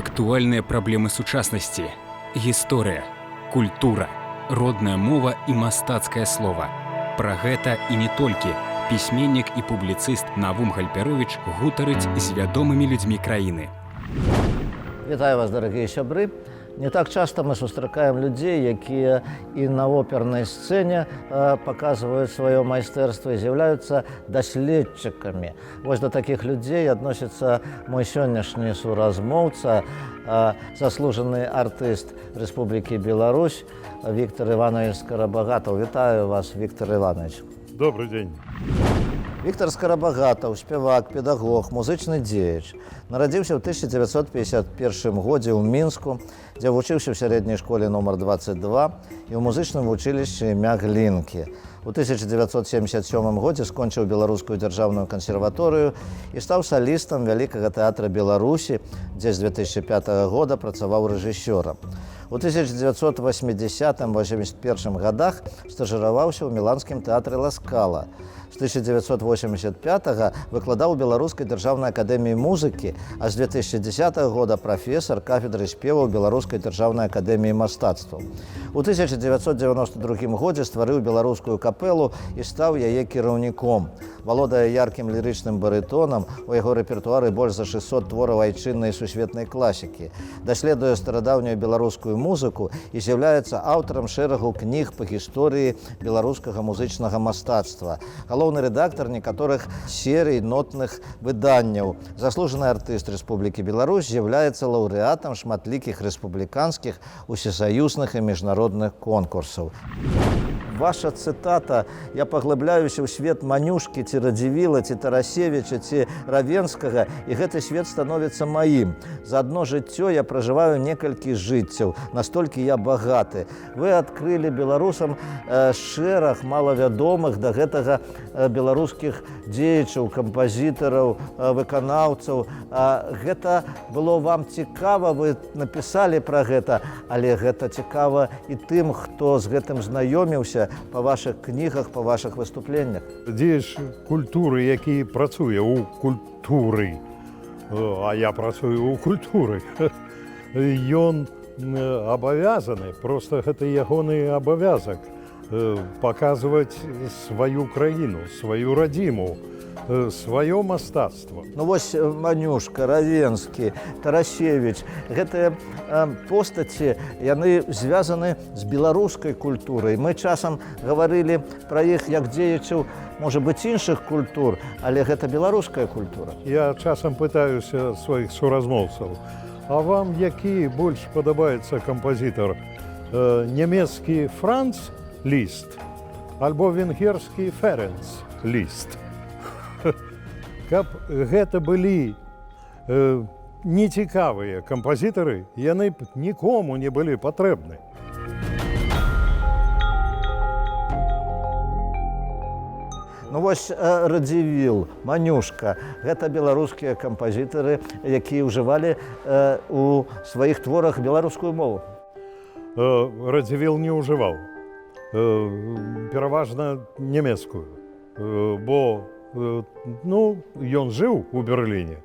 Актуальныя праблемы сучаснасці, гісторыя, культура, родная мова і мастацкае слова. Пра гэта і не толькі пісьменнік і публіцыст Навум Гальперовіч гутарыць з вядомымі людзьмі краіны. Вітаю вас, дарагія сябры. Не так часто мы сустракаем людзей, якія і на опернай сцэне паказваюць сваё майстэрства і з'яўляюцца даследчыкамі. Вось да такіх людзей адносіцца мой сённяшні суразмоўца, заслужаны артыст Рэспублікі Беларусь Віктор Іванович Скарабагатаў. Вітаю вас, Віктор Іванович. Добрый день. Віктор Скарабагатаў, спявак, педагог, музычны дзеяч. Нарадзіўся ў 1951 годзе ў Мінску, дзе вучыўся ў сярэдняй школе нумар 22 і ў музычным вучылішчы імя Глінкі. У 1977 годзе скончыў Беларускую дзяржаўную кансерваторыю і стаў салістам Вялікага тэатра Беларусі, дзе з 2005 года працаваў рэжысёрам. У 1980-81 годах стажыраваўся ў міланскім тэатры Ла Скала. З 1985 выкладаў у Беларускай дзяржаўнай акадэміі музыкі, а з 2010 года прафесар кафедры спеваў Беларускай дзяржаўнай акадэміі мастацтваў. У 1992 годзе стварыў беларускую капэлу і стаў яе кіраўніком. Валодае яркім лірычным барытонам, у яго рэпертуары больш за 600 твораў айчыннай і сусветнай класікі. Даследуе старадаўнюю беларускую музыку і з'яўляецца аўтарам шэрагу кніг па гісторыі беларускага музычнага мастацтва. Галоўны рэдактар некаторых серый нотных выданняў. Заслужаны артыст Рэспублікі Беларусь з'яўляецца лаўрэатам шматлікіх рэспубліканскіх, усесаюзных і міжнародных конкурсаў. Ваша цытата «Я паглыбляюся ў свет Манюшкі, ці Радзівіла, ці Тарасевіча, ці Равенскага, і гэты свет становіцца маім. За адно жыццё я пражываю некалькі жыццяў, настолькі я багаты». Вы адкрылі беларусам шэраг малавядомых да гэтага беларускіх дзеячаў, кампазітараў, выканаўцаў. Гэта было вам цікава, вы напісалі пра гэта, але гэта цікава і тым, хто з гэтым знаёміўся па вашых кнігах, па вашых выступленнях. Дзеяч культуры, які працуе ў культуры, а я працую ў культуры, ён абавязаны, проста гэта ягоны абавязак паказваць сваю краіну, сваю радзіму, сваё мастацтва. Ну вось Манюшка, Равенскі, Тарасевіч, гэтыя постаці, яны звязаны з беларускай культурай. Мы часам гаварылі пра іх як дзеячаў, можа быць, іншых культур, але гэта беларуская культура. Я часам пытаюся сваіх суразмоўцаў, а вам які больш падабаецца кампазітар? Нямецкі Франц Ліст альбо венгерскі Ференц Ліст? Каб гэта былі нецікавыя кампазітары, яны б нікому не былі патрэбны. Ну вось Радзівіл, Манюшка, гэта беларускія кампазітары, якія ўжывалі у сваіх творах беларускую мову. Радзівіл не ўжываў, пераважна нямецкую, бо ён жыў у Берліне.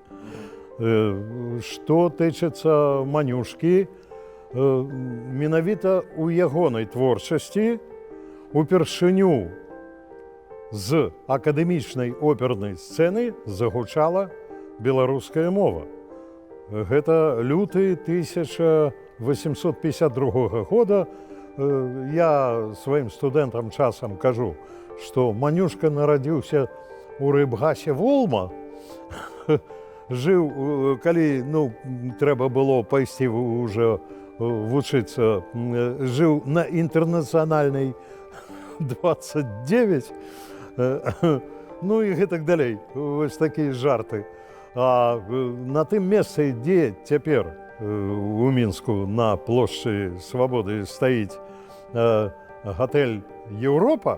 Што тычыцца Манюшкі, менавіта ў ягонай творчасці упершыню з акадэмічнай опернай сцэны загучала беларуская мова. Гэта люты 1852 года. Я сваім студэнтам часам кажу, што Манюшка нарадзіўся у Рыбгасе Волма, жыў, калі трэба было пайсці ўжо вучыцца, жыў на інтэрнацыянальнай 29, ну і гэтак далей, вось такія жарты. А на тым месцы, дзе цяпер у Мінску на плошчы Свабоды стаіць гатэль Еўропа,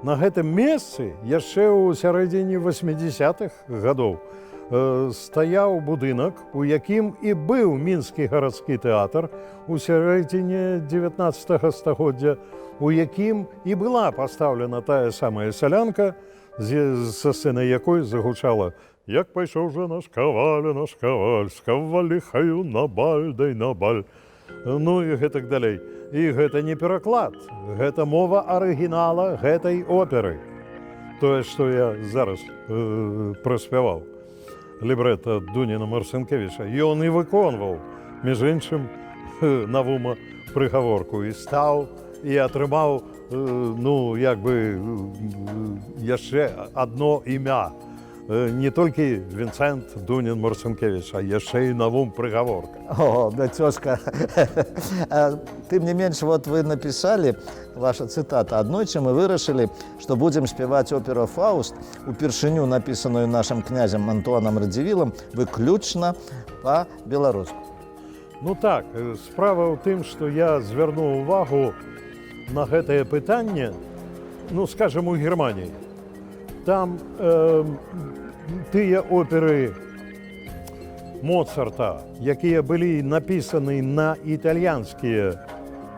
на гэтым месцы яшчэ ў сярэдзіне 80-х гадоў стаяў будынак, у якім і быў мінскі гарадскі тэатр у сярэдзіне 19 стагоддзя, у якім і была пастаўлена тая самая салянка, са сцэнай якой загучала Як пайшоў жа наш каваль, з каваліхаю на баль, дай на баль. Ну і гэтак далей. І гэта не пераклад, гэта мова арыгінала гэтай оперы. Тое, што я зараз праспяваў. Лібрэта Дуніна Марцінкевіча. Ён і выконваў, між іншым, Навума прыгаворку. І стаў, і атрымаў, ну, як бы, яшчэ адно імя. Не толькі Вінцэнт Дунін Марцінкевіч, а яшчэ і Навум прыгаворка. О, дацёжка. Тым не менш, вот вы написали, ваша цитата, «Аднойчы мы вырашылі, што будзем спяваць оперу «Фауст», упершыню напісаную нашым князем Антуанам Радзівілам, выключна па-беларуску». Ну так, справа ў тым, што я звярнуў увагу на гэтае пытанне, ну, скажем, у Германіі. Там тыя оперы Моцарта, якія былі напісаны на італьянскія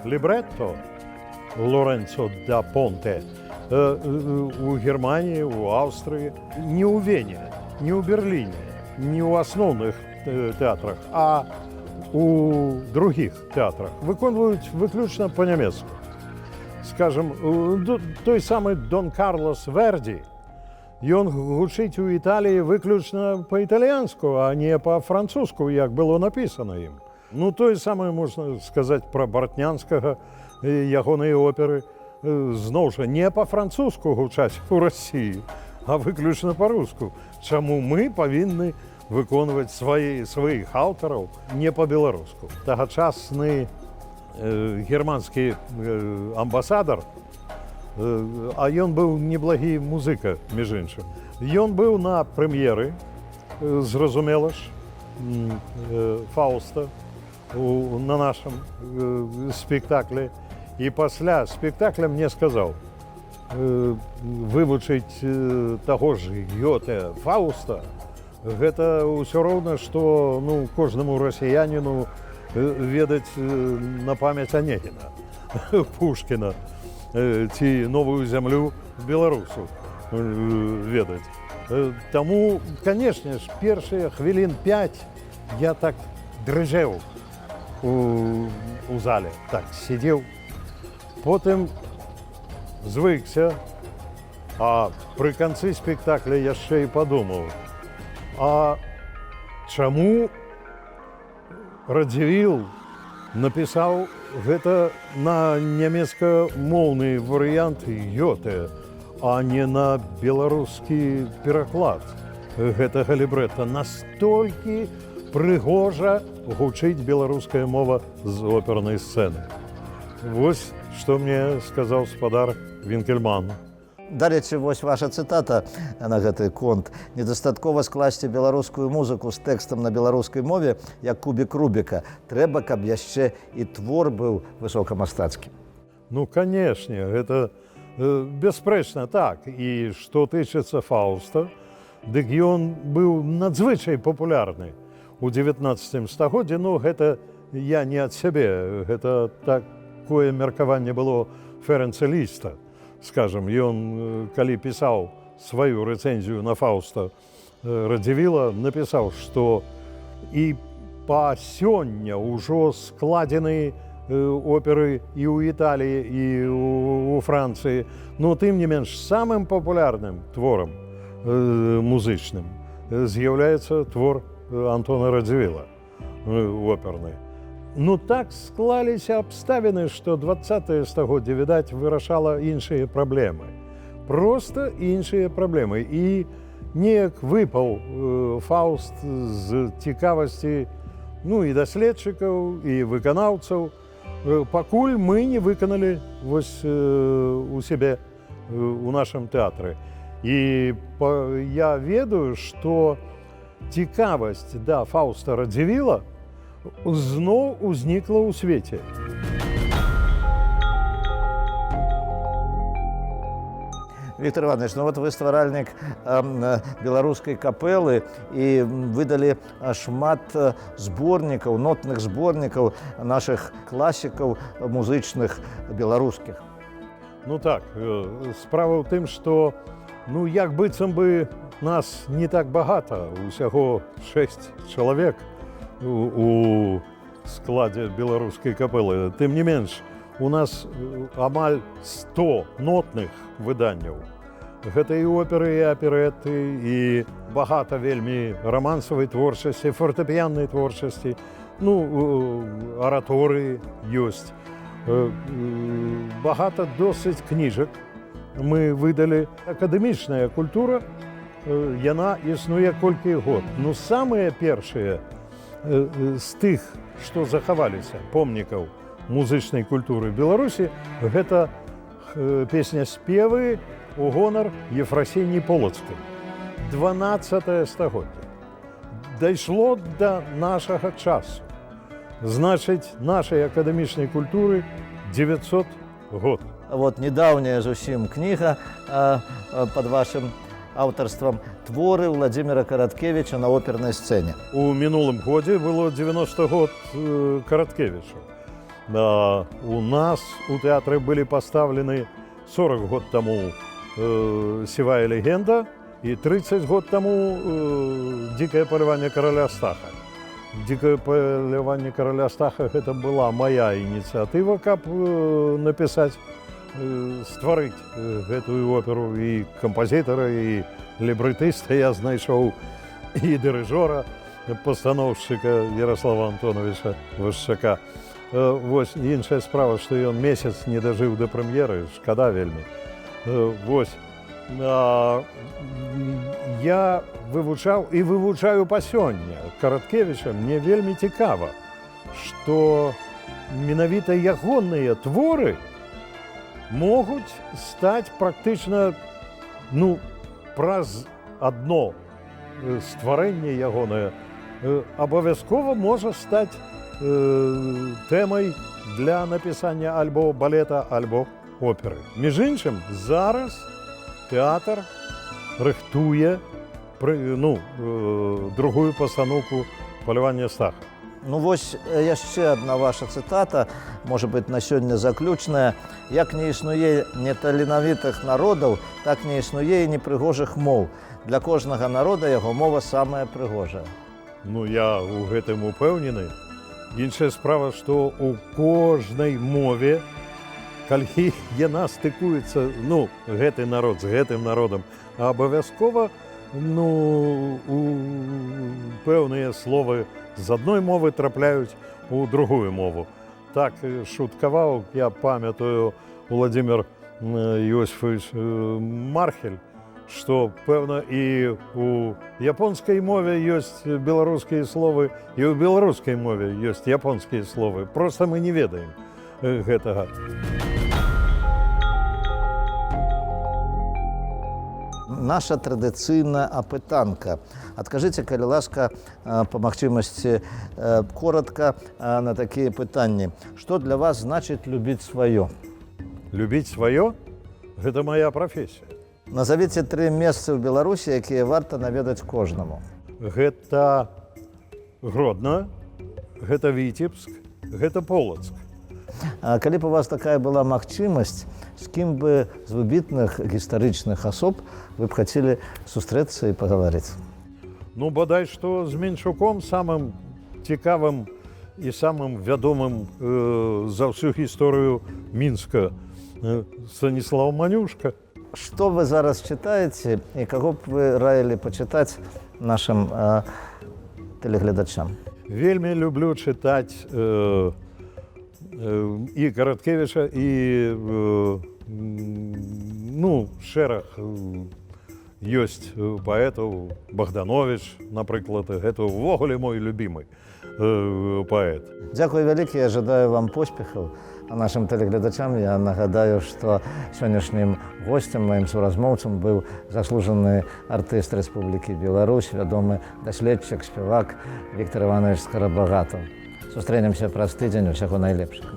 лібрэтто, Лоренцо да Понте, у Германії, у Австрії, не у Вене, не у Берлине, не у основных театрах, а у других театрах выконваюць выключна па-нямецку. Скажем, той самы Дон Карлос Верді, ён гучыць у Італіі выключна па-італьянску, а не па-французску, як было напісана ім. Ну, тое самае можна сказаць пра Бартнянскага, ягоныя оперы, зноў жа, не па-французску гучаць у Расіі, а выключна па-руску. Чаму мы павінны выконваць сваіх аўтараў не па-беларуску? Тагачасны германскі амбасадар, а ён быў неблагі музыка, між іншым. Ён быў на прэм'еры, зразумела ж, Фауста на нашым спектаклі. І пасля спектакля мне сказаў, вывучыць таго ж Гёте Фауста, гэта ўсё роўна, што кожнаму расіяніну ведаць на памяць Анегіна, Пушкіна, ці новую зямлю беларусу ведаць. Таму, канешне ж, першыя хвілін 5 я так дрыжэў у зале, так сидзеў. Потым звыкся, а пры канцы спектакля яшчэ і падумаў, а чаму Радзівіл напісаў гэта на нямецкамоўны варыянт Гёте, а не на беларускі пераклад гэтага лібрэта. Настолькі прыгожа гучыць беларуская мова з опернай сцэны. Вось што мне сказаў спадар Вінкельман. Дарэчы, вось ваша цытата на гэты конт. Недастаткова скласці беларускую музыку з тэкстам на беларускай мове, як кубік Рубіка. Трэба, каб яшчэ і твор быў высокамастацкім. Ну, канешне, гэта бясспрэчна так. І што тычыцца Фауста, дык ён быў надзвычай папулярны у 19 стагоддзі. Ну, гэта я не ад сябе, гэта такое меркаванне было Ферэнца Ліста. Скажем, ён, калі пісаў сваю рэцэнзію на Фауста Радзівіла, напісаў, што і па сёння ўжо складзены оперы і ў Італіі, і ў Францыі. Но тым не менш, самым папулярным творам музычным з'яўляецца твор Антона Радзівіла, оперны. Ну, так склаліся абставіны, што 20-е стагоддзе, відаць, вырашала іншыя праблемы. Проста іншыя праблемы. І неяк выпаў Фауст з цікавасці, і даследчыкаў, і выканаўцаў, пакуль мы не выканалі вось у сябе у нашым тэатры. І я ведаю, што цікавасць да Фауста Радзівіла зноў узнікла ў свеце. Віктор Іванович, вот вы стваральнік беларускай капэлы і выдалі шмат зборнікаў, нотных зборнікаў нашых класікаў музычных беларускіх. Ну так, справа ў тым, што Ну, як быццам бы нас не так багата, усяго 6 чалавек у складзе беларускай капэлы. Тым не менш, у нас амаль 100 нотных выданняў. Гэта і оперы, і аперэты, і багата вельмі рамансавай творчасці, фартэпіяннай творчасці, араторыі ёсць. Багата досыць кніжак мы выдалі. Акадэмічная культура, яна існуе колькі год. Самыя першыя з тых, што захаваліся помнікаў музычнай культуры Беларусі, гэта песня-спевы у гонар Ефрасіні Полацкай. 12 стагоддзе. Дайшло да нашага часу. Значыць, нашай акадэмічнай культуры 900 год. Вот недаўняя зусім кніга пад вашым аўтарствам «Творы Владзіміра Караткевіча на опернай сцэне». У мінулым годзе было 90 год Караткевіча. У нас у тэатры былі пастаўлены 40 год таму «Сівая легенда» і 30 год таму «Дзікае паляванне караля Астаха». «Дзікае паляванне караля Астаха» гэта была мая ініцыятыва, каб напісаць, стварыць гэтую оперу. І кампазітара, і лібрэтыста я знайшоў, і дырыжора, пастаноўшчыка Ярослава Антоновича Вашчака. Вось іншая справа, што ён месяц не дажыў да прэм'еры, шкада вельмі. Вось. Я вывучаў і вывучаю па сёння Караткевіча. Мне вельмі цікава, што менавіта ягоныя творы могуць стаць практычна праз адно стварэнне ягонае абавязкова можа стаць тэмай для напісання альбо балета, альбо оперы. Між іншым, зараз тэатр рыхтуе другую пастаноўку «Палявання Астаха». Вось яшчэ адна ваша цытата, можа быць, на сёння заключная. Як не існуе неталенавітых народаў, так не існуе і непрыгожых моў. Для кожнага народа яго мова самая прыгожая. Я ў гэтым упэўнены. Іншая справа, што ў кожнай мове, калі яна стыкуецца, гэты народ з гэтым народам, абавязкова пэўныя словы з адной мовы трапляюць у другую мову. Так шуткаваў, я памятаю, Владимир Иосифович Мархель, што, пэўна, і ў японскай мове ёсць беларускія словы, і ў беларускай мове ёсць японскія словы. Проста мы не ведаем гэтага. Наша традыцыйная апытанка. Адкажыце, калі ласка, па магчымасці коротка на такія пытанні. Што для вас значыць любіць сваё? Любіць сваё – гэта моя прафесія. Назавіце 3 месцы ў Беларусі, якія варта наведаць кожнаму. Гэта Гродно, гэта Віцебск, гэта Полацк. Калі б у вас такая была магчымасць, з кім бы з выбітных гістарычных асоб вы б хацелі сустрэцца і пагаварыць? Бадай што з Менчуком, самым цікавым і самым вядомым за ўсю гісторыю Мінска, Станіслав Манюшка. Што вы зараз чытаеце і каго б вы раілі пачытаць нашым тэлегледачам? Вельмі люблю чытаць і Караткевіча, і шэраг ёсць паэтаў. Богданович, напрыклад, гэта ўвогуле мой любімы паэт. Дзякуй вялікі, я жадаю вам поспехаў. А нашим тэлегледачам я нагадаю, што сённяшнім госцем, маім суразмоўцам быў заслужаны артыст Рэспублікі Беларусь, вядомы даследчык, спевак Віктор Іванович Скарабагатаў. Сустрэнемся праз тыдзень. Усяго найлепшага.